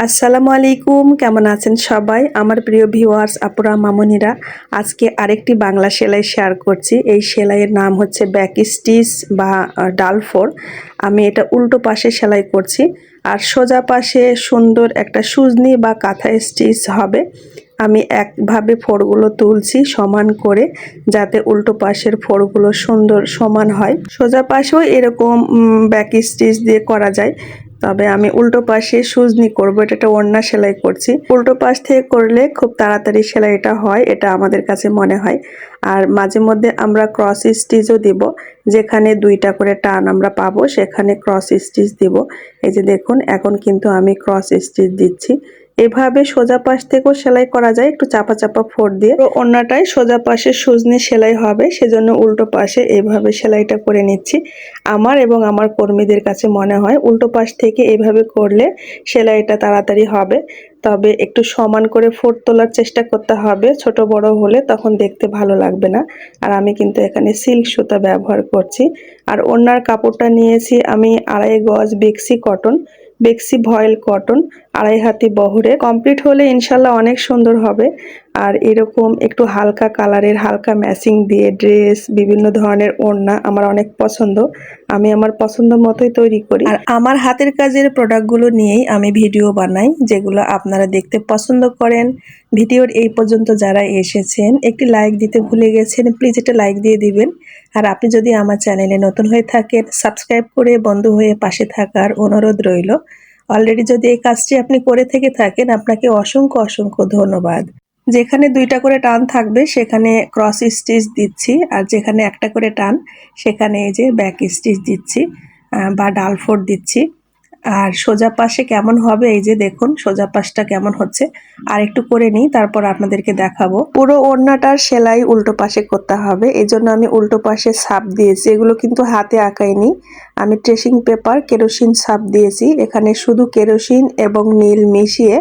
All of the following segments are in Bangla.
আসসালামু আলাইকুম, কেমন আছেন সবাই? আমার প্রিয় ভিউয়ার্স আপুরা মামুনিরা, আজকে আরেকটি বাংলা সেলাই শেয়ার করছি। এই সেলাইয়ের নাম হচ্ছে ব্যাক স্টিচ বা ডালফোর। আমি এটা উল্টো পাশে সেলাই করছি, আর সোজা পাশে সুন্দর একটা সুজনি বা কাঁথা স্টিচ হবে। আমি একভাবে ফোড়গুলো তুলছি সমান করে, যাতে উল্টো পাশের ফোড়গুলো সুন্দর সমান হয়। সোজা পাশেও এরকম ব্যাক স্টিচ দিয়ে করা যায়, তবে আমি উল্টো পাশে সুজনি করব। এটা একটা ওড়না সেলাই করছি। উল্টো পাশ থেকে করলে খুব তাড়াতাড়ি সেলাইটা হয়, এটা আমাদের কাছে মনে হয়। আর মাঝে মধ্যে আমরা ক্রস স্টিচও দিব, যেখানে দুইটা করে টান আমরা পাবো সেখানে ক্রস স্টিচ দিব। এই যে দেখুন, এখন কিন্তু আমি ক্রস স্টিচ দিচ্ছি। এভাবে সোজা পাশ থেকেও সেলাই করা যায়, একটু চাপা চাপা ফোড় দিয়ে। তো অন্যটায় সোজা পাশে সুজনি সেলাই হবে, সেজন্য উল্টো পাশে এইভাবে সেলাইটা করে নিচ্ছি। আমার এবং আমার কর্মীদের কাছে মনে হয় উল্টো পাশ থেকে এইভাবে করলে সেলাইটা তাড়াতাড়ি হবে। তবে একটু সমান করে ফোড় তোলার চেষ্টা করতে হবে, ছোট বড় হলে তখন দেখতে ভালো লাগবে না। আর আমি কিন্তু এখানে সিল্ক সুতা ব্যবহার করছি। আর ওড়নার কাপড়টা নিয়েছি আমি 2.5 গজ বেক্সি কটন, বেক্সি ভয়েল কটন, 2.5 হাতি বহরে। কমপ্লিট হলে ইনশাল্লাহ অনেক সুন্দর হবে। আর এরকম একটু হালকা কালারের হালকা ম্যাচিং দিয়ে ড্রেস, বিভিন্ন ধরনের ওড়না আমার অনেক পছন্দ। আমি আমার পছন্দ মতোই তৈরি করি, আর আমার হাতের কাজের প্রোডাক্টগুলো নিয়েই আমি ভিডিও বানাই, যেগুলো আপনারা দেখতে পছন্দ করেন। ভিডিওর এই পর্যন্ত যারা এসেছেন, একটি লাইক দিতে ভুলে গেছেন, প্লিজ একটা লাইক দিয়ে দিবেন। আর আপনি যদি আমার চ্যানেলে নতুন হয়ে থাকেন, সাবস্ক্রাইব করে বন্ধু হয়ে পাশে থাকার অনুরোধ রইল। অলরেডি যদি এই কাজটি আপনি করে থেকে থাকেন, আপনাকে অসংখ্য অসংখ্য ধন্যবাদ। যেখানে দুইটা করে টান থাকবে সেখানে ক্রস স্টিচ দিচ্ছি, আর যেখানে একটা করে টান সেখানে এই যে ব্যাক স্টিচ দিচ্ছি বা ডালফোর দিচ্ছি। আর সোজা পাশে কেমন হবে, এই যে দেখুন সোজা পাশটা কেমন হচ্ছে। আর একটু করে নিই, তারপর আপনাদেরকে দেখাবো। পুরো ওড়নাটার সেলাই উল্টো পাশে করতে হবে, এই জন্য আমি উল্টো পাশে ছাপ দিয়েছি। এগুলো কিন্তু হাতে আঁকাইনি, আমি ট্রেসিং পেপার কেরোসিন ছাপ দিয়েছি। এখানে শুধু কেরোসিন এবং নীল মিশিয়ে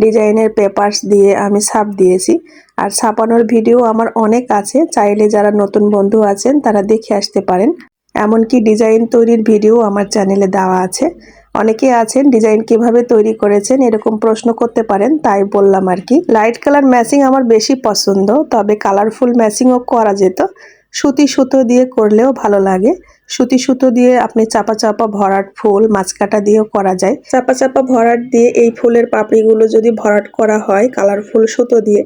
ডিজাইনের পেপারস দিয়ে আমি ছাপ দিয়েছি। আর ছাপানোর ভিডিও আমার অনেক আছে, চাইলে যারা নতুন বন্ধু আছেন তারা দেখে আসতে পারেন। এমনকি ডিজাইন তৈরির ভিডিও আমার চ্যানেলে দেওয়া আছে। অনেকে আছেন ডিজাইন কিভাবে তৈরি করেছেন এরকম প্রশ্ন করতে পারেন, তাই বললাম আর কি। লাইট কালার ম্যাচিং আমার বেশি পছন্দ, তবে কালারফুল ম্যাচিংও করা যেত। সুতি সুতো দিয়ে করলেও ভালো লাগে। সুতি সুতো দিয়ে আপনি চাপা চাপা ভরাট ফুল মাঝকাটা দিয়েও করা যায়। চাপা চাপা ভরাট দিয়ে এই ফুলের পাপড়িগুলো যদি ভরাট করা হয় কালারফুল সুতো দিয়ে,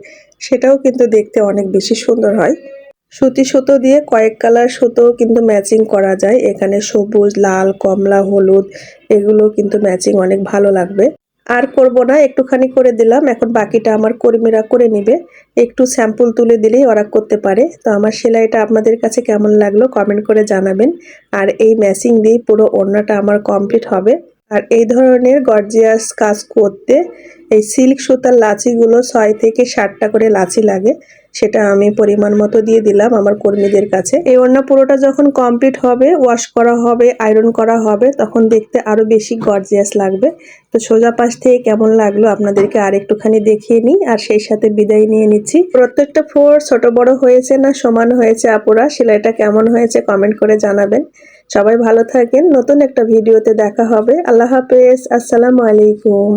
সেটাও কিন্তু দেখতে অনেক বেশি সুন্দর হয়। সুতি সুতো দিয়ে কয়েক কালার সুতো কিন্তু ম্যাচিং করা যায়। এখানে সবুজ, লাল, কমলা, হলুদ, এগুলো কিন্তু ম্যাচিং অনেক ভালো লাগবে। আর করব না, একটুখানি করে দিলাম, এখন বাকিটা আমার কর্মীরা করে নিবে। একটু স্যাম্পল তুলে দিলেই ওরা করতে পারে। তো আমার সেলাইটা আপনাদের কাছে কেমন লাগলো কমেন্ট করে জানাবেন। আর এই ম্যাচিং দিয়ে পুরো ওড়নাটা আমার কমপ্লিট হবে। আর এই ধরনের গর্জিয়াস কাজ করতে এই সিল্ক সুতার লাচিগুলো 6 থেকে 7টা করে লাচি লাগে, সেটা আমি পরিমাণ মতো দিয়ে দিলাম আমার কর্মীদের কাছে। এই ওড়না পুরোটা যখন কমপ্লিট হবে, ওয়াশ করা হবে, আয়রন করা হবে, তখন দেখতে আরো বেশি গর্জিয়াস লাগবে। তো সোজা পাশ থেকে কেমন লাগলো আপনাদেরকে আর একটুখানি দেখিয়ে নিই, আর সেই সাথে বিদায় নিয়ে নিচ্ছি। প্রত্যেকটা ফ্লোর ছোট বড় হয়েছে না সমান হয়েছে আপুরা, সেলাইটা কেমন হয়েছে কমেন্ট করে জানাবেন। সবাই ভালো থাকেন, নতুন একটা ভিডিওতে দেখা হবে। আল্লাহ হাফেজ, আসসালামু আলাইকুম।